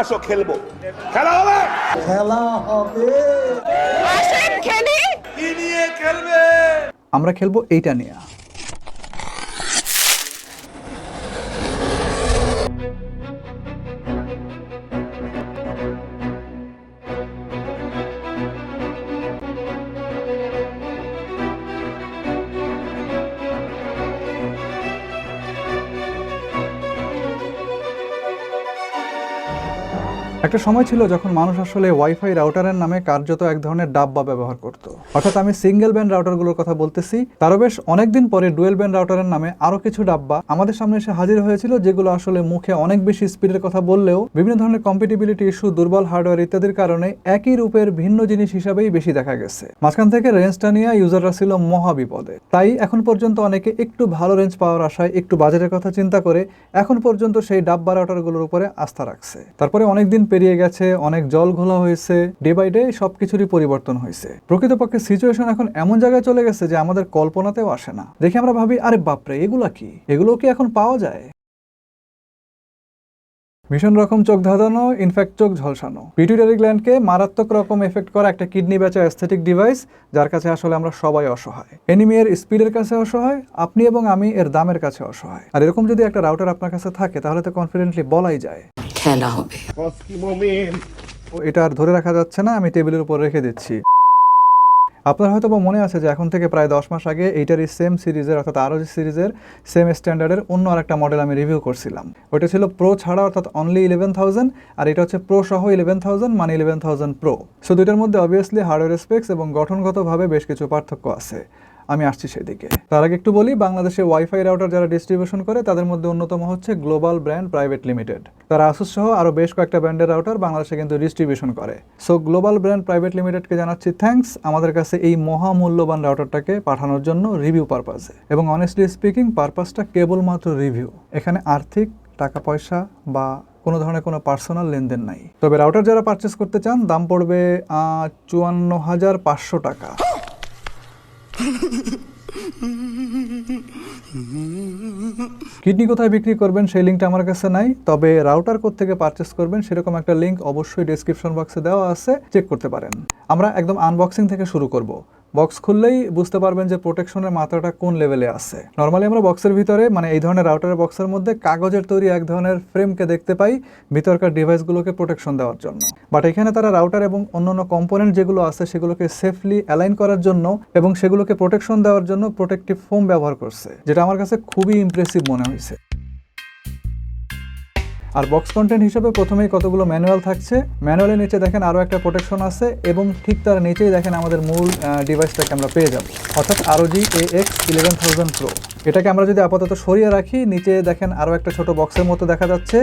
আসো খেলবো, খেলা হবে, খেলা হবে, আসেন খেলি। কি নিয়ে খেলবে? আমরা খেলবো এইটা নিয়ে। একটা সময় ছিল যখন মানুষ আসলে ওয়াইফাই রাউটারের নামে কার্যত এক ধরনের ডাব্বা ব্যবহার করত। অর্থাৎ আমি সিঙ্গেল ব্যান্ড রাউটারগুলোর কথা বলতেছি। তারও বেশ অনেকদিন পরে ডুয়েল ব্যান্ড রাউটারের নামে আরো কিছু ডাব্বা আমাদের সামনে এসে হাজির হয়েছিল, যেগুলো আসলে মুখে অনেক বেশি স্পিডের কথা বললেও বিভিন্ন ধরনের কম্পিটিবিলিটি ইস্যু, দুর্বল হার্ডওয়্যার ইত্যাদির কারণে একই রূপের ভিন্ন জিনিস হিসাবেই বেশি দেখা গেছে। মাঝখান থেকে রেঞ্জটা নিয়ে ইউজাররা ছিল মহা বিপদে। তাই এখন পর্যন্ত অনেকে একটু ভালো রেঞ্জ পাওয়ার আশায়, একটু বাজেটের কথা চিন্তা করে এখন পর্যন্ত সেই ডাব্বা রাউটারগুলোর উপরে আস্থা রাখছে। তারপরে অনেকদিন পেরিয়ে গেছে, অনেক জল ঘোলা হয়েছে, ডে বাই ডে সবকিছুরই পরিবর্তন হয়েছে। প্রকৃতপক্ষে সিচুয়েশন এখন এমন জায়গায় চলে গেছে যে আমাদের কল্পনাতেও আসে না। দেখে আমরা ভাবি, আরে বাপরে, এগুলা কি, এগুলো কি এখন পাওয়া যায়? ভীষণ রকম চোখ ধাঁধানো, ইনফ্যাক্ট চোখ ঝলসানো, পিটুইটারি গ্ল্যান্ডকে মারাত্মক রকম এফেক্ট করা একটা কিডনি বেচা অ্যাস্থেটিক ডিভাইস, যার কাছে আসলে আমরা সবাই অসহায়। এনিমি এর স্পিডের কাছে অসহায়, আপনি এবং আমি এর দামের কাছে অসহায়। আর এরকম যদি একটা রাউটার আপনার কাছে থাকে তাহলে তো কনফিডেন্টলি বলাই যায় খেলা হবে। এটা আর ধরে রাখা যাচ্ছে না, আমি টেবিলের উপর রেখে দিচ্ছি। আপনার হয়তো বা মনে আছে যে এখন থেকে প্রায় 10 মাস আগে এইটারই সেম সিরিজের অর্থাৎ ROG সিরিজের সেম স্ট্যান্ডার্ডের অন্য আরেকটা মডেল আমি রিভিউ করছিলাম। ওটা ছিল প্রো ছাড়া অর্থাৎ অনলি 11,000, আর এটা হচ্ছে প্রো সহ 11,000 মানে 11,000 প্রো। সো দুইটার মধ্যে অবভিয়াসলি হার্ডওয়্যার স্পেক্স এবং গঠনগতভাবে বেশ কিছু পার্থক্য আছে। আমি আসছি সেদিকে। তার আগে একটু বলি, বাংলাদেশে ওয়াইফাই রাউটার যারা ডিস্ট্রিবিউশন করে তাদের মধ্যে অন্যতম হচ্ছে গ্লোবাল ব্র্যান্ড প্রাইভেট লিমিটেড। তারা আসুস সহ আরও বেশ কয়েকটা ব্র্যান্ডের রাউটার বাংলাদেশে কিন্তু ডিস্ট্রিবিউশন করে। সো গ্লোবাল ব্র্যান্ড প্রাইভেট লিমিটেডকে জানাচ্ছি থ্যাঙ্কস আমাদের কাছে এই মহামূল্যবান রাউটারটাকে পাঠানোর জন্য রিভিউ পারপাসে। এবং অনেস্টলি স্পিকিং, পারপাসটা কেবলমাত্র রিভিউ। এখানে আর্থিক, টাকা পয়সা বা কোনো ধরনের কোনো পার্সোনাল লেনদেন নাই। তবে রাউটার যারা পারচেস করতে চান, দাম পড়বে 54,500 টাকা। কিডনি কোথায় বিক্রি করবেন সেই লিঙ্কটা আমার কাছে নাই, তবে রাউটার কোত্থেকে পারচেস করবেন সেরকম একটা লিঙ্ক অবশ্যই ডেসক্রিপশন বক্সে দেওয়া আছে, চেক করতে পারেন। আমরা একদম আনবক্সিং থেকে শুরু করব। বক্স খুললেই বুঝতে পারবেন যে প্রোটেকশনের মাত্রাটা কোন লেভেলে আছে। নর্মালি আমরা বক্সের ভিতরে, মানে এই ধরনের রাউটারের বক্সের মধ্যে কাগজের তৈরি এক ধরনের ফ্রেমকে দেখতে পাই ভিতরকার ডিভাইসগুলোকে প্রোটেকশন দেওয়ার জন্য। বাট এখানে তারা রাউটার এবং অন্যান্য কম্পোনেন্ট যেগুলো আছে সেগুলোকে সেফলি অ্যালাইন করার জন্য এবং সেগুলোকে প্রোটেকশন দেওয়ার জন্য প্রোটেক্টিভ ফোম ব্যবহার করছে, যেটা আমার কাছে খুবই ইমপ্রেসিভ মনে হয়েছে। আর বক্স কন্টেন্ট হিসেবে প্রথমেই কতগুলো ম্যানুয়াল থাকছে। ম্যানুয়ালের নিচে দেখেন আরও একটা প্রোটেকশন আছে এবং ঠিক তার নিচেই দেখেন আমাদের মূল ডিভাইসটাকে আমরা পেয়ে যাব, অর্থাৎ ROG AX11000 Pro। এটাকে আমরা যদি আপাতত সরিয়ে রাখি, নিচে দেখেন আরও একটা ছোট বক্সের মতো দেখা যাচ্ছে।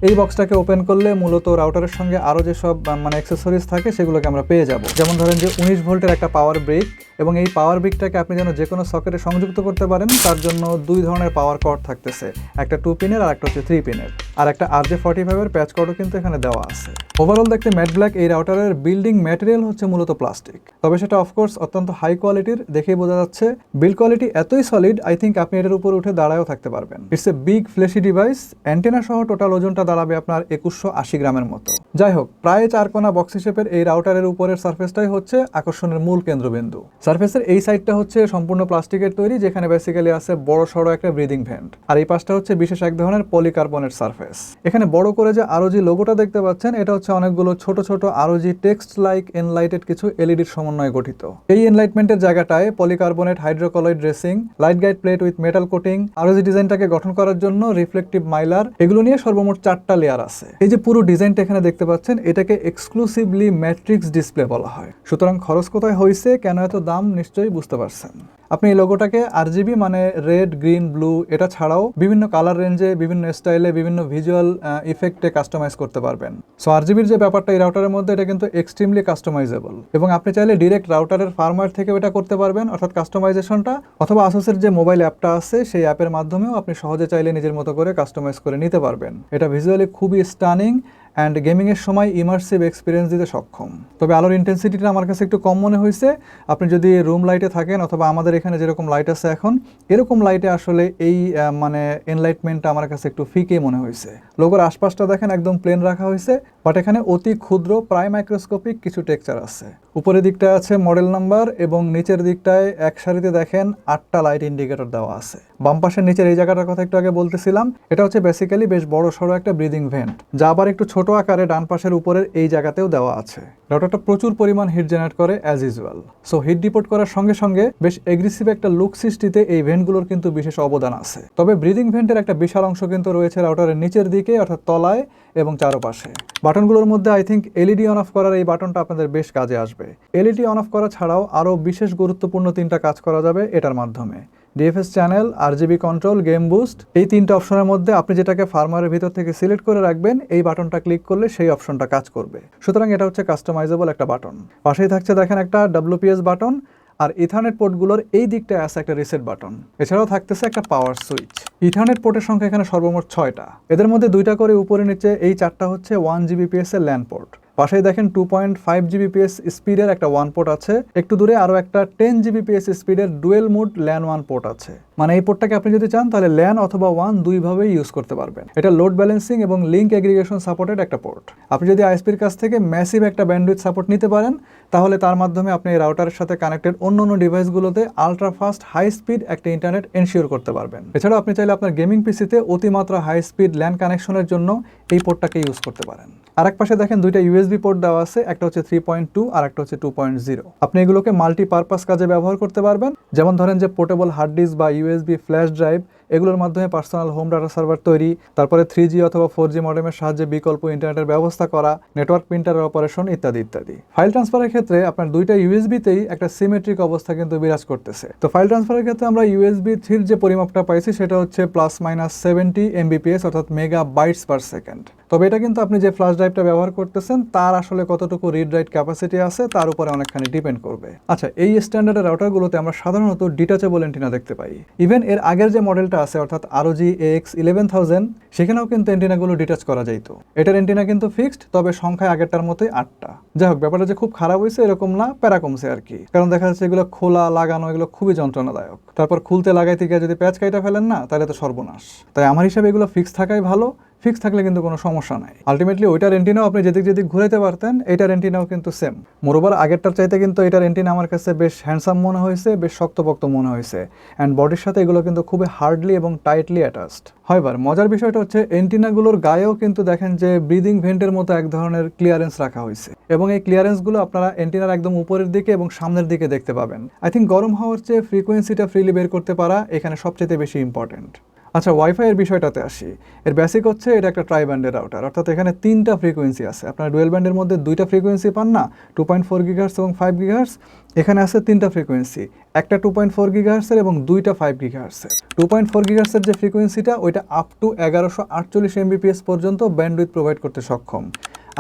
এই বক্সটাকে ওপেন করলে মূলত রাউটারের সঙ্গে আরও যেসব মানে অ্যাক্সেসরিজ থাকে সেগুলোকে আমরা পেয়ে যাব। যেমন ধরেন যে 19 ভোল্টের একটা পাওয়ার ব্রিক, এবং এই পাওয়ার ব্রিকটাকে আপনি যেন যে কোনো সকেটে সংযুক্ত করতে পারেন তার জন্য দুই ধরনের পাওয়ার কর্ড থাকতেছে, একটা 2 পিনের আর একটা হচ্ছে 3 পিনের, আর একটা RJ45 এর প্যাচ কর্ডও কিন্তু এখানে দেওয়া আছে। ওভারঅল দেখতে ম্যাট ব্ল্যাক। এই রাউটারের বিল্ডিং ম্যাটেরিয়াল হচ্ছে মূলত প্লাস্টিক, তবে সেটা অফকোর্স অত্যন্ত হাই কোয়ালিটির, দেখেই বোঝা যাচ্ছে। বিল্ড কোয়ালিটি এতই সলিড, আই থিঙ্ক আপনি এটার উপর উঠে দাঁড়ায়ও থাকতে পারবেন। It's a big fleshy device. Antenna সহ টোটাল ওজনটা দাঁড়াবে আপনার 2180 গ্রামের মতো। যাই হোক, প্রায় 4 কোনা বক্স শেপের এই রাউটারের উপরের সারফেসটাই হচ্ছে আকর্ষণের মূল কেন্দ্রবিন্দু। সারফেসের এই সাইডটা হচ্ছে সম্পূর্ণ প্লাস্টিকের তৈরি, যেখানে বেসিক্যালি আছে বড় সড়ো একটা ব্রিদিং ভেন্ট, আর এই পাশটা হচ্ছে বিশেষ এক ধরনের পলিকার্বনেট সারফেস। এখানে বড় করে যে ROG লোগোটা দেখতে পাচ্ছেন, এটা হচ্ছে অনেকগুলো ছোট ছোট ROG টেক্সট লাইক এনলাইটেড কিছু এলইডির সমন্বয়ে গঠিত। এই এনলাইটমেন্টের জায়গাটায় polycarbonate hydrocolloid dressing, light guide plate with metal coating, ROG ডিজাইনটাকে গঠন করার জন্য রিফ্লেকটিভ মাইলার, এগুলো নিয়ে সর্বমোট 4টা লেয়ার আছে। এই যে পুরো ডিজাইনটা এখানে দেখতে পাচ্ছেন, এটাকে এক্সক্লুসিভলি ম্যাট্রিক্স ডিসপ্লে বলা হয়। সুতরাং খরচ কোথায় হয়েছে, কেন এত দাম, নিশ্চয়ই বুঝতে পারছেন। আপনি এই লোগোটাকে RGB মানে রেড, গ্রিন, ব্লু, এটা ছাড়াও বিভিন্ন কালার রেঞ্জে, বিভিন্ন স্টাইলে, বিভিন্ন ভিজুয়াল ইফেক্টে কাস্টমাইজ করতে পারবেন। সো RGBর যে ব্যাপারটা এই রাউটারের মধ্যে, এটা কিন্তু এক্সট্রিমলি কাস্টমাইজেবল, এবং আপনি চাইলে ডিরেক্ট রাউটারের ফার্মওয়্যার থেকে এটা করতে পারবেন, অর্থাৎ কাস্টমাইজেশনটা, অথবা আসুসের যে মোবাইল অ্যাপটা আছে সেই অ্যাপের মাধ্যমেও আপনি সহজে চাইলে নিজের মতো করে কাস্টমাইজ করে নিতে পারবেন। এটা ভিজুয়ালি খুবই স্টানিং অ্যান্ড গেমিংয়ের সময় ইমার্সিভ এক্সপিরিয়েন্স দিতে সক্ষম। তবে আলোর ইন্টেন্সিটিটা আমার কাছে একটু কম মনে হয়েছে। আপনি যদি রুম লাইটে থাকেন, অথবা আমাদের এখানে যেরকম লাইট আছে এখন, এরকম লাইটে আসলে এই মানে এনলাইটমেন্টটা আমার কাছে একটু ফিকে মনে হয়েছে। লোগোর আশপাশটা দেখেন একদম প্লেন রাখা হয়েছে, বাট এখানে অতি ক্ষুদ্র প্রায় মাইক্রোস্কোপিক কিছু টেক্সচার আছে। উপরের দিকটা আছে মডেল নাম্বার এবং নিচের দিকটায় এক সারিতে দেখেন 8টা লাইট ইন্ডিকেটর দেওয়া আছে। বাম পাশের নিচের এই জায়গাটার কথা একটু আগে বলতেছিলাম, এটা হচ্ছে বেসিক্যালি বেশ বড় সড়ো একটা ব্রিদিং ভেন্ট, যা আবার একটু ছোট আকারে ডান পাশের উপরের এই জায়গাতেও দেওয়া আছে। রাউটারটা প্রচুর পরিমাণ হিট জেনারেট করে as usual. So heat deport করার সঙ্গে সঙ্গে বেশ এগ্রেসিভ একটা লুক সৃষ্টিতে এই ভেন্টগুলোর কিন্তু বিশেষ অবদান আছে। তবে ব্রিদিং ভেন্টের একটা বিশাল অংশ কিন্তু রয়েছে রাউটারের নিচের দিকে, অর্থাৎ তলায় এবং চারপাশে। বাটনগুলোর মধ্যে I think LED on of করার এই বাটনটা আপনাদের বেশ কাজে আসবে। এলইডি অন অফ করা ছাড়াও আরও বিশেষ গুরুত্বপূর্ণ 3টা কাজ করা যাবে এটার মাধ্যমে। DFS channel, RGB control, game boost, এই 3টা অপশনের মধ্যে আপনি যেটাকে ফার্মওয়্যারের ভিতর থেকে সিলেক্ট করে রাখবেন, এই বাটনটা ক্লিক করলে সেই অপশনটা কাজ করবে। সুতরাং এটা হচ্ছে কাস্টমাইজেবল একটা বাটন। পাশেই থাকছে দেখেন একটা WPS বাটন, আর ইথারনেট পোর্টগুলোর এই দিকটায় আছে একটা রিসেট বাটন। এছাড়াও থাকতেছে একটা পাওয়ার সুইচ। ইথারনেট পোর্টের সংখ্যা এখানে সর্বমোট 6টা। এদের মধ্যে 2টা করে উপরে নিচে, এই 4টা হচ্ছে 1 Gbps এর ল্যান পোর্ট। পাশেই দেখেন 2.5 Gbps স্পিডের একটা 1 পোর্ট আছে। একটু দূরে আরও একটা 10 Gbps স্পিডের ডুয়েল মোড ল্যান 1 পোর্ট আছে। মানে এই পোর্টটাকে আপনি যদি চান তাহলে ল্যান অথবা 1 দুইভাবেই ইউজ করতে পারবেন। এটা লোড ব্যালেন্সিং এবং লিঙ্ক এগ্রিগেশন সাপোর্টেড একটা পোর্ট। আপনি যদি আইএসপির কাছ থেকে ম্যাসিভ একটা ব্যান্ডউইথ সাপোর্ট নিতে পারেন, তাহলে তার মাধ্যমে আপনি এই রাউটারের সাথে কানেক্টেড অন্য ডিভাইসগুলোতে আলট্রা ফাস্ট হাই স্পিড একটা ইন্টারনেট এনশিওর করতে পারবেন। এছাড়াও আপনি চাইলে আপনার গেমিং পিসিতে অতিমাত্রা হাই স্পিড ল্যান কানেকশনের জন্য এই পোর্টটাকে ইউজ করতে পারেন। আরেক পাশে দেখেন 2টা ইউএসবি পোর্ট দেওয়া আছে, একটা হচ্ছে 3.2 আর একটা হচ্ছে 2.0। আপনি এগুলোকে মাল্টিপারপাস কাজে ব্যবহার করতে পারবেন। যেমন ধরেন যে পোর্টেবল হার্ড ডিস্ক বা ইউএসবি ফ্ল্যাশ ড্রাইভ, এগুলোর মাধ্যমে পার্সোনাল হোম ডাটা সার্ভার তৈরি, তারপরে 3G অথবা 4G মডেমের সাহায্যে বিকল্প ইন্টারনেটের ব্যবস্থা করা, নেটওয়ার্ক প্রিন্টারের অপারেশন ইত্যাদি ইত্যাদি। ফাইল ট্রান্সফারের ক্ষেত্রে আপনার 2টা ইউএসবিতেই একটা সিমেট্রিক অবস্থা কিন্তু বিরাজ করতেছে। তো ফাইল ট্রান্সফারের ক্ষেত্রে আমরা USB 3 যে পরিমাপটা পাইছি সেটা হচ্ছে ±70 Mbps অর্থাৎ মেগাবাইটস পার সেকেন্ড। তবে এটা কিন্তু আপনি যে ফ্ল্যাশ ড্রাইভটা ব্যবহার করতেছেন তার আসলে কতটুকু রিড রাইট ক্যাপাসিটি আছে তার উপরে অনেকখানি ডিপেন্ড করবে। আচ্ছা, এই স্ট্যান্ডার্ডের রাউটারগুলোতে আমরা সাধারণত ডিটাচেবল এন্টিনা দেখতে পাই। ইভেন এর আগের যে মডেলটা আছে অর্থাৎ ROG AX11000, সেখানেও কিন্তু এন্টিনাগুলো ডিটাচ করা যাইতো। এটার এন্টিনা কিন্তু ফিক্সড, তবে সংখ্যায় আগেরটার মতোই 8টা। যাই হোক, ব্যাপারটা যে খুব খারাপ হয়েছে এরকম না, প্যারা কমছে আর কি। কারণ দেখা যাচ্ছে এগুলো খোলা লাগানো এগুলো খুবই যন্ত্রণাদায়ক। তারপর খুলতে লাগাইতে গিয়ে যদি প্যাচ কাইটা ফেলেন না, তাহলে তো সর্বনাশ। তাই আমার হিসাবে এগুলো ফিক্স থাকাই ভালো। ফিক্স থাকলে কিন্তু কোনো সমস্যা নাই। আলটিমেটলি ওইটার এন্টিনাও আপনি যেদিক যেদিক ঘুরাইতে পারতেন, এইটার এন্টিনাও কিন্তু সেম। মোরওভার আগেরটার চাইতে কিন্তু এটার এন্টিনা আমার কাছে বেশ হ্যান্ডসাম মনে হয়েছে, বেশ শক্তপোক্ত মনে হয়েছে। অ্যান্ড বডির সাথে এগুলো কিন্তু খুবই হার্ডলি এবং টাইটলি অ্যাটাচড। হয়বার মজার বিষয়টা হচ্ছে এন্টিনাগুলোর গায়েও কিন্তু দেখেন যে ব্রিদিং ভেন্টের মতো এক ধরনের ক্লিয়ারেন্স রাখা হয়েছে, এবং এই ক্লিয়ারেন্সগুলো আপনারা এন্টিনার একদম উপরের দিকে এবং সামনের দিকে দেখতে পাবেন। আই থিঙ্ক গরম হাওয়ার চেয়ে ফ্রিকোয়েন্সিটা ফ্রিলি বের করতে পারা এখানে সবচেয়ে বেশি ইম্পর্টেন্ট। আচ্ছা, ওয়াইফাই এর বিষয়টাতে আসি। এর বেসিক হচ্ছে এটা একটা ট্রাই ব্যান্ডের রাউটার, অর্থাৎ এখানে 3টা ফ্রিকোয়েন্সি আছে। আপনার ডুয়েল ব্যান্ডের মধ্যে 2টা ফ্রিকোয়েন্সি পান না, 2.4 GHz এবং 5 GHz। এখানে আছে 3টা ফ্রিকোয়েন্সি, একটা 2.4 GHz এবং 2টা 5 GHz। 2.4 GHz যে ফ্রিকোয়েন্সিটা ওইটা আপ টু 1148 Mbps পর্যন্ত ব্যান্ডউইথ প্রোভাইড করতে সক্ষম।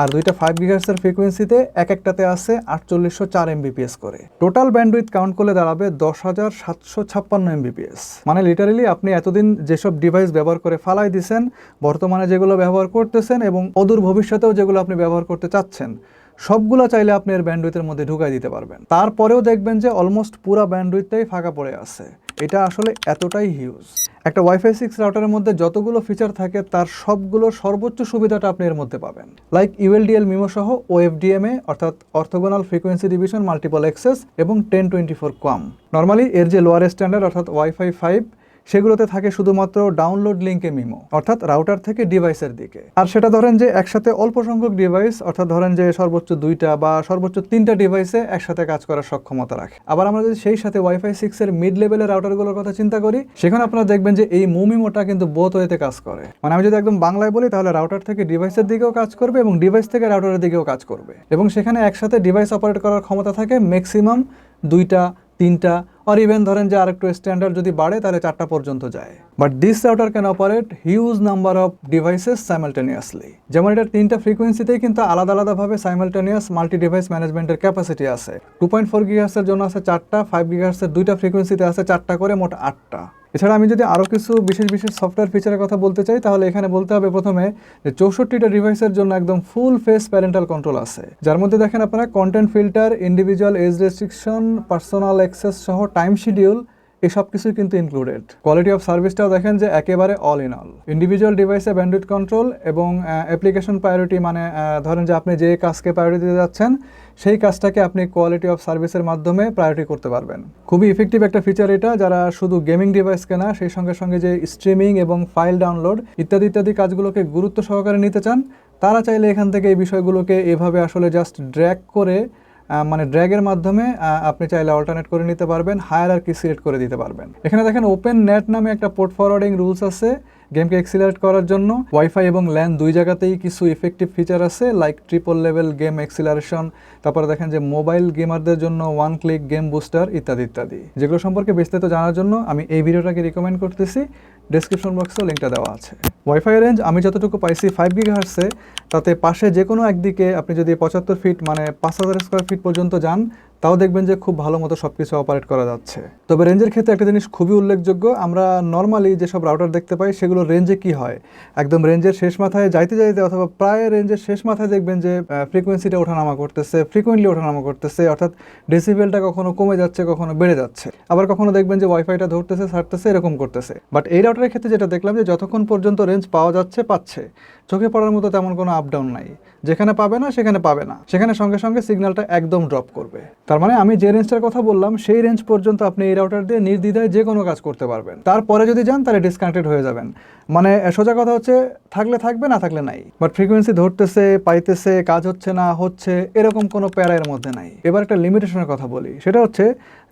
আর 2টা 5 GHz এর ফ্রিকোয়েন্সিতে একটাতে আছে 4804 Mbps করে। টোটাল ব্যান্ডউইথ কাউন্ট করলে দাঁড়াবে 10,756 Mbps। মানে লিটারেলি আপনি এতদিন যেসব ডিভাইস ব্যবহার করে ফালাই দিছেন, বর্তমানে যেগুলো ব্যবহার করতেছেন এবং অদূর ভবিষ্যতেও যেগুলো আপনি ব্যবহার করতে চাচ্ছেন, সবগুলো চাইলে আপনি এর ব্যান্ডউইথের মধ্যে ঢুকাই দিতে পারবেন। তারপরেও দেখবেন যে অলমোস্ট পুরো ব্যান্ডউইথটাই ফাঁকা পড়ে আছে। এটা আসলে এতটাই হিউজ। একটা ওয়াইফাই 6 রাউটারের মধ্যে যতগুলো ফিচার থাকে তার সবগুলোর সর্বোচ্চ সুবিধাটা আপনি এর মধ্যে পাবেন। লাইক ULDL মিমো সহ OFDMA অর্থাৎ orthogonal frequency division multiple access এবং 1024 QAM। নর্মালি এর যে লোয়ার স্ট্যান্ডার্ড অর্থাৎ ওয়াইফাই 5, সেগুলোতে থাকে শুধুমাত্র ডাউনলোড লিঙ্কে মিমো, অর্থাৎ রাউটার থেকে ডিভাইসের দিকে। আর সেটা ধরেন যে একসাথে অল্প সংখ্যক ডিভাইস, অর্থাৎ ধরেন যে সর্বোচ্চ 2টা বা সর্বোচ্চ 3টা ডিভাইসে একসাথে কাজ করার সক্ষমতা রাখে। আবার আমরা যদি সেই সাথে ওয়াইফাই 6 এর মিড লেভেলের রাউটারগুলোর কথা চিন্তা করি, সেখানে আপনারা দেখবেন যে এই মিমোটা কিন্তু বোথ ওয়েতে কাজ করে। মানে আমি যদি একদম বাংলায় বলি, তাহলে রাউটার থেকে ডিভাইসের দিকেও কাজ করবে এবং ডিভাইস থেকে রাউটারের দিকেও কাজ করবে, এবং সেখানে একসাথে ডিভাইস অপারেট করার ক্ষমতা থাকে ম্যাক্সিমাম 2টা 3টা, আর ইভেন ধরেন যে আরেকটু স্ট্যান্ডার্ড যদি বাড়ে তাহলে 4টা পর্যন্ত যায়। But this router can operate huge number of devices simultaneously. যেমন এটার 3টা ফ্রিকোয়েন্সিতেই কিন্তু আলাদা আলাদাভাবে সাইমালটেনিয়াস মাল্টি ডিভাইস ম্যানেজমেন্টের ক্যাপাসিটি আছে। 2.4 GHz এর জন্য আছে 4টা, 5 GHz এর 2টা ফ্রিকোয়েন্সিতে আছে 4টা করে, মোট 8টা। এছাড়া আমি যদি আরও কিছু বিশেষ বিশেষ সফটওয়্যার ফিচারের কথা বলতে চাই, তাহলে এখানে বলতে হবে প্রথমে যে 64টা ডিভাইসের জন্য একদম ফুল ফেস প্যারেন্টাল কন্ট্রোল আছে, যার মধ্যে দেখেন আপনারা content filter, individual age restriction, personal access সহ টাইম শিডিউল এই সব কিছুই কিন্তু ইনক্লুডেড। কোয়ালিটি অফ সার্ভিসটাও দেখেন যে একেবারে অল ইন অল। ইন্ডিভিজুয়াল ডিভাইসে ব্যান্ডউইথ কন্ট্রোল এবং অ্যাপ্লিকেশন প্রায়োরিটি, মানে ধরেন যে আপনি যে কাজকে প্রায়োরিটি দিতে যাচ্ছেন সেই কাজটাকে আপনি কোয়ালিটি অফ সার্ভিসের মাধ্যমে প্রায়োরিটি করতে পারবেন। খুবই ইফেক্টিভ একটা ফিচার এটা, যারা শুধু গেমিং ডিভাইস কেনা, সেই সঙ্গে সঙ্গে যে স্ট্রিমিং এবং ফাইল ডাউনলোড ইত্যাদি ইত্যাদি কাজগুলোকে গুরুত্ব সহকারে নিতে চান, তারা চাইলে এখান থেকে এই বিষয়গুলোকে এভাবে আসলে জাস্ট ড্র্যাগ করে, মানে ড্র্যাগের মাধ্যমে আপনি চাইলে অল্টারনেট করে নিতে পারবেন, হায়ারার্কি সিলেক্ট করে দিতে পারবেন। এখানে দেখেন ওপেন নেট নামে একটা পোর্ট ফরওয়ার্ডিং রুলস আছে গেমকে এক্সিলারেট করার জন্য। ওয়াইফাই এবং ল্যান দুই জায়গাতেই কিছু ইফেক্টিভ ফিচার আছে, like triple level game acceleration, তারপরে দেখেন যে মোবাইল গেমারদের জন্য ওয়ান ক্লিক গেম বুস্টার ইত্যাদি ইত্যাদি। যেগুলো সম্পর্কে বিস্তারিত জানার জন্য আমি এই ভিডিওটাকে রিকমেন্ড করতেছি, ডেসক্রিপশন বক্সেও লিঙ্কটা দেওয়া আছে। ওয়াইফাই রেঞ্জ আমি যতটুকু পাইছি 5 GHz-এ, তাতে পাশে যে কোনো একদিকে আপনি যদি 75 ফিট মানে 5000 স্কোয়ার ফিট পর্যন্ত যান, তাও দেখবেন যে খুব ভালো মতো সব কিছু অপারেট করা যাচ্ছে। তবে রেঞ্জের ক্ষেত্রে একটা জিনিস খুবই উল্লেখযোগ্য, আমরা নর্মালি যেসব রাউটার দেখতে পাই সেগুলো রেঞ্জে কি হয়, একদম রেঞ্জের শেষ মাথায় যাইতে যাইতে অথবা প্রায় রেঞ্জের শেষ মাথায় দেখবেন যে ফ্রিকোয়েন্সিটা ওঠানামা করতেছে, ফ্রিকোয়েন্টলি ওঠানামা করতেছে, অর্থাৎ ডেসিবেলটা কখনো কমে যাচ্ছে, কখনো বেড়ে যাচ্ছে। আবার কখনো দেখবেন যে ওয়াইফাইটা ধরতেছে, ছাড়তেছে, এরকম করতেছে। বাট এই রাউটারের ক্ষেত্রে যেটা দেখলাম যে যতক্ষণ পর্যন্ত রেঞ্জ পাওয়া যাচ্ছে পাচ্ছে, চোখে পড়ার মতো তেমন কোনো আপ ডাউন নাই। যেখানে পাবে না সেখানে পাবে না, সেখানে সঙ্গে সঙ্গে সিগন্যালটা একদম ড্রপ করবে। তার মানে আমি যে রেঞ্জটার কথা বললাম সেই রেঞ্জ পর্যন্ত আপনি এই রাউটার দিয়ে নির্দ্বিধায় যে কোনো কাজ করতে পারবেন। তারপরে যদি যান তাহলে ডিসকানেক্টেড হয়ে যাবেন। মানে সোজা কথা হচ্ছে, থাকলে থাকবে, না থাকলে নাই। বাট ফ্রিকোয়েন্সি ধরতেছে, পাইতেছে, কাজ হচ্ছে না হচ্ছে, এরকম কোনো প্যারা এর মধ্যে নাই। এবার একটা লিমিটেশনের কথা বলি, সেটা হচ্ছে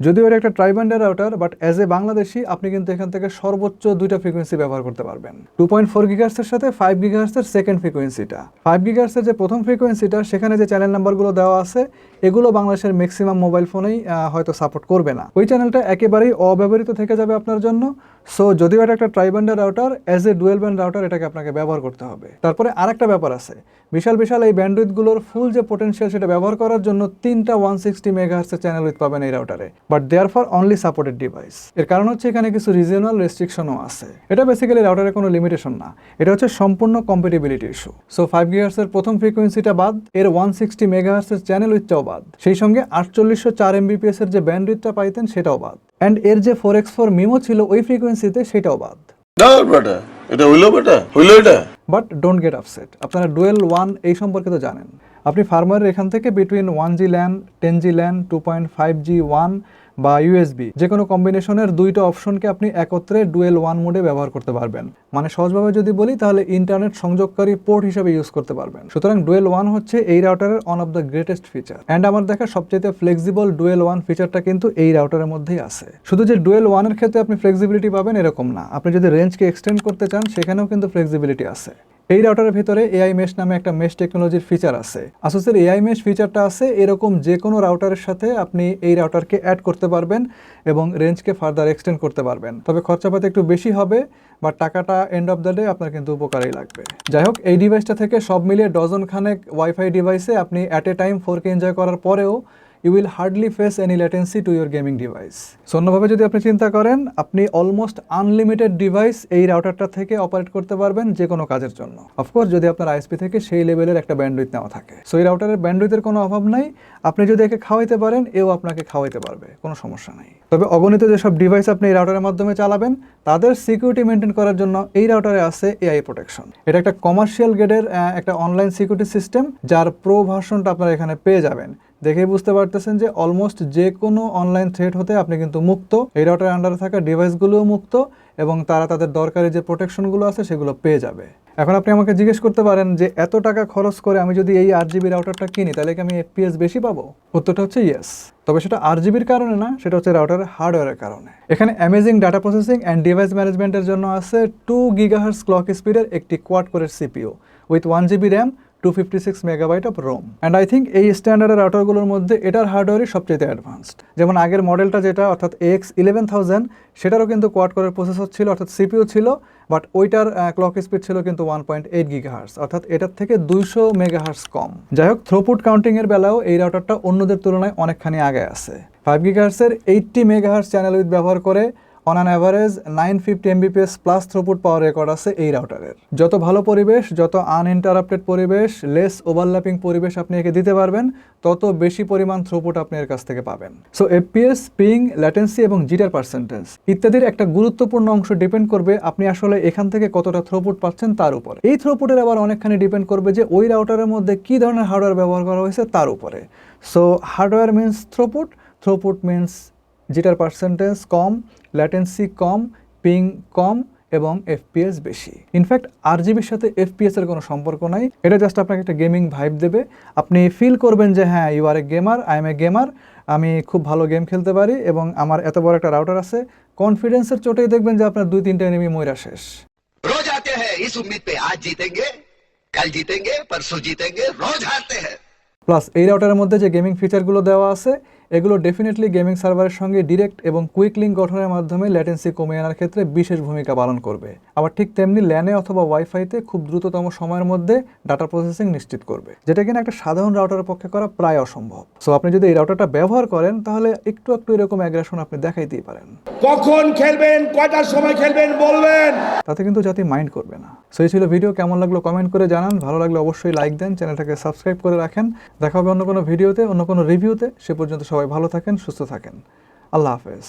যদিও এটা একটা ট্রাই ব্যান্ডের router, but as a Bangladeshi আপনি কিন্তু এখান থেকে সর্বোচ্চ 2টা ফ্রিকোয়েন্সি ব্যবহার করতে পারবেন। 2.4 GHz-এর সাথে 5 GHz-এর সেকেন্ড ফ্রিকোয়েন্সিটা। 5 GHz-এর যে প্রথম ফ্রিকোয়েন্সিটা, সেখানে যে চ্যানেল নাম্বারগুলো দেওয়া আছে এগুলো বাংলাদেশের ম্যাক্সিমাম মোবাইল ফোনেই হয়তো সাপোর্ট করবে না। ওই চ্যানেলটা একেবারেই অব্যবহৃত থেকে যাবে আপনার জন্য। সো যদিও এটা একটা ট্রাই ব্যান্ডের router, as a dual band router এটাকে আপনাকে ব্যবহার করতে হবে। তারপরে আরেকটা ব্যাপার আছে, বিশাল বিশাল এই ব্যান্ডউইথগুলোর ফুল যে পোটেনশিয়াল সেটা ব্যবহার করার জন্য 3টা 160 মেগাহার্টজের চ্যানেল উইথ পাবেন এই রাউটারে, but they're for only supported device. এর কারণ হচ্ছে এখানে কিছু রিজিওনাল রেস্ট্রিকশনও আছে। এটা বেসিক্যালি রাউটারের কোনো লিমিটেশন না, এটা হচ্ছে সম্পূর্ণ কম্প্যাটিবিলিটি ইস্যু। সো 5 GHz-এর প্রথম ফ্রিকোয়েন্সিটা বাদ, এর 160 মেগাহার্টজের চ্যানেল উইথটাও বাদ, সেই সঙ্গে 4804 Mbps-এর যে ব্যান্ডউইথটা পাইতেন সেটাও বাদ, অ্যান্ড এর যে 4x4 মিমো ছিল ওই ফ্রিকোয়েন্সিতে সেটাও বাদ। এটা হইলো এটা। বাট ডোন্ট গেট আপসেট, আপনারা ডুয়েল 1 এই সম্পর্কে তো জানেন। আপনি ফার্মওয়্যারের এখান থেকে between 1G LAN, 10G LAN, 2.5G 1 বা ইউএসবি যে কোনো কম্বিনেশনের 2টা অপশনকে আপনি একত্রে ডুয়েল 1 মোডে ব্যবহার করতে পারবেন। মানে সহজভাবে যদি বলি তাহলে ইন্টারনেট সংযোগকারী পোর্ট হিসেবে ইউজ করতে পারবেন। সুতরাং ডুয়েল 1 হচ্ছে এই রাউটারের one of the greatest feature, and আমার দেখা সবচেয়ে ফ্লেক্সিবল ডুয়েল 1 ফিচারটা কিন্তু এই রাউটারের মধ্যেই আছে। শুধু যে ডুয়েল 1 এর ক্ষেত্রে আপনি ফ্লেক্সিবিলিটি পাবেন এরকম না, আপনি যদি রেঞ্জকে এক্সটেন্ড করতে চান সেখানেও কিন্তু ফ্লেক্সিবিলিটি আছে। এই রাউটারের ভিতরে এআই মেশ নামে একটা মেশ টেকনোলজির ফিচার আছে। আসুসের এআই মেশ ফিচারটা আছে এরকম যে কোনো রাউটারের সাথে আপনি এই রাউটারকে অ্যাড করতে পারবেন এবং রেঞ্জকে ফার্দার এক্সটেন্ড করতে পারবেন। তবে খরচাপাতি একটু বেশি হবে, বা টাকাটা এন্ড অফ দ্য ডে আপনার কিন্তু উপকারেই লাগবে। যাই হোক, এই ডিভাইসটা থেকে সব মিলিয়ে ডজন খানেক ওয়াইফাই ডিভাইসে আপনি at a time 4K enjoy করার পরেও you will hardly face any latency to your gaming device. So অন্যভাবে যদি আপনি চিন্তা করেন, আপনি অলমোস্ট আনলিমিটেড ডিভাইস এই রাউটারটা থেকে অপারেট করতে পারবেন যে কোনো কাজের জন্য। অফকোর্স যদি আপনার আইএসপি থেকে সেই লেভেলের একটা ব্যান্ডউইথ নেওয়া থাকে। সো এই রাউটারের ব্যান্ডউইথের কোনো অভাব নাই, আপনি যদি একে খাওয়াইতে পারেন এও আপনাকে খাওয়াইতে পারবে, কোনো সমস্যা নাই। তবে অগণিত যেসব ডিভাইস আপনি এই রাউটারের মাধ্যমে চালাবেন তাদের সিকিউরিটি মেনটেন করার জন্য এই রাউটারে আছে এআই প্রোটেকশন। এটা একটা কমার্শিয়াল গ্রেডের একটা অনলাইন সিকিউরিটি সিস্টেম, যার প্রো ভার্সনটা আপনারা এখানে পেয়ে যাবেন। দেখেই বুঝতে পারতেছেন যে অলমোস্ট যে কোনো অনলাইন থ্রেট হতে আপনি কিন্তু মুক্ত। এই রাউটারের আন্ডারে থাকা ডিভাইসগুলোও মুক্ত এবং তারা তাদের দরকারি যে প্রোটেকশনগুলো আছে সেগুলো পেয়ে যাবে। এখন আপনি আমাকে জিজ্ঞেস করতে পারেন যে এত টাকা খরচ করে আমি যদি এই 8GB রাউটারটা কিনি তাহলে কি আমি FPS বেশি পাবো? উত্তরটা হচ্ছে ইয়েস। তবে সেটা 8GBর কারণে না, সেটা হচ্ছে রাউটারের হার্ডওয়্যারের কারণে। এখানে amazing data processing and device ম্যানেজমেন্টের জন্য আছে 2 GHz ক্লক স্পিডের একটি কোয়াড কোরের CPU with 1GB RAM, 256 megabyte of ROM. And I think এই স্ট্যান্ডার্ডের রাউটারগুলোর মধ্যে এটার হার্ডওয়্যারই সবচেয়ে অ্যাডভান্সড। যেমন আগের মডেলটা যেটা অর্থাৎ AX11000, সেটারও কিন্তু কোয়াড কোরের প্রসেসর ছিল অর্থাৎ CPU ছিল, বাট ওইটার ক্লক স্পিড ছিল কিন্তু 1.8 GHz, অর্থাৎ এটার থেকে 200 মেগাহার্টজ কম। যাই হোক, থ্রুপুট কাউন্টিংয়ের বেলাও এই রাউটারটা অন্যদের তুলনায় অনেকখানি আগে আছে। 5 GHz-এর 80 মেগাহার্টজ চ্যানেল উইথ ব্যবহার করে on an average 950 Mbps plus throughput power record আছে এই রাউটারের। যত ভালো পরিবেশ, যত আনইন্টারাপ্টেড পরিবেশ, লেস ওভারল্যাপিং পরিবেশ আপনি একে দিতে পারবেন, তত বেশি পরিমাণ থ্রুপুট আপনি এর কাছ থেকে পাবেন। সো এফপিএস, পিং, ল্যাটেন্সি এবং জিটার পার্সেন্টেজ ইত্যাদির একটা গুরুত্বপূর্ণ অংশ ডিপেন্ড করবে আপনি আসলে এখান থেকে কতটা থ্রুপুট পাচ্ছেন তার উপরে। এই থ্রুপুটের আবার অনেকখানি ডিপেন্ড করবে যে ওই রাউটারের মধ্যে কী ধরনের হার্ডওয়্যার ব্যবহার করা হয়েছে তার উপরে। So hardware means throughput, throughput means jitter percentage কম, ল্যাটেন্সি কম, পিং কম এবং এফপিএস বেশি। ইনফ্যাক্ট আরজিবির সাথে এফপিএস এর কোনো সম্পর্ক নাই, এটা জাস্ট আপনাকে একটা গেমিং ভাইব দেবে। আপনি ফিল করবেন যে হ্যাঁ, you are a gamer, I am a gamer, আমি খুব ভালো গেম খেলতে পারি এবং আমার এত বড় একটা রাউটার আছে। কনফিডেন্সের চোটেই দেখবেন যে আপনার 2-3টা এনিমি মইরা শেষ। रोज आते हैं इस उम्मीद पे आज जीतेंगे, कल जीतेंगे, परसों जीतेंगे, रोज हारते हैं। প্লাস এই রাউটারের মধ্যে যে গেমিং ফিচারগুলো দেওয়া আছে এগুলো ডেফিনেটলি গেমিং সার্ভারের সঙ্গে ডিরেক্ট এবং কুইক লিঙ্ক গঠনের মাধ্যমে ল্যাটেন্সি কমিয়ে আনার ক্ষেত্রে বিশেষ ভূমিকা পালন করবে। আবার ঠিক তেমনি ল্যানে অথবা ওয়াইফাইতে খুব দ্রুততম সময়ের মধ্যে ডাটা প্রসেসিং নিশ্চিত করবে, যেটা কিনা একটা সাধারণ রাউটারের পক্ষে করা প্রায় অসম্ভব। সো আপনি যদি এই রাউটারটা ব্যবহার করেন তাহলে একটু এরকম অ্যাগ্রেশন আপনি দেখাইতেই পারেন। কখন খেলবেন, কয়টার সময় খেলবেন বলবেন, তাতে কিন্তু জাতি মাইন্ড করবে না। সো এই ছিল ভিডিও, কেমন লাগলো কমেন্ট করে জানান, ভালো লাগলে অবশ্যই লাইক দেন, চ্যানেলটাকে সাবস্ক্রাইব করে রাখেন। দেখা হবে অন্য কোনো ভিডিওতে, অন্য কোনো রিভিউতে। সে পর্যন্ত সবাই ভালো থাকেন, সুস্থ থাকেন। আল্লাহ হাফেজ।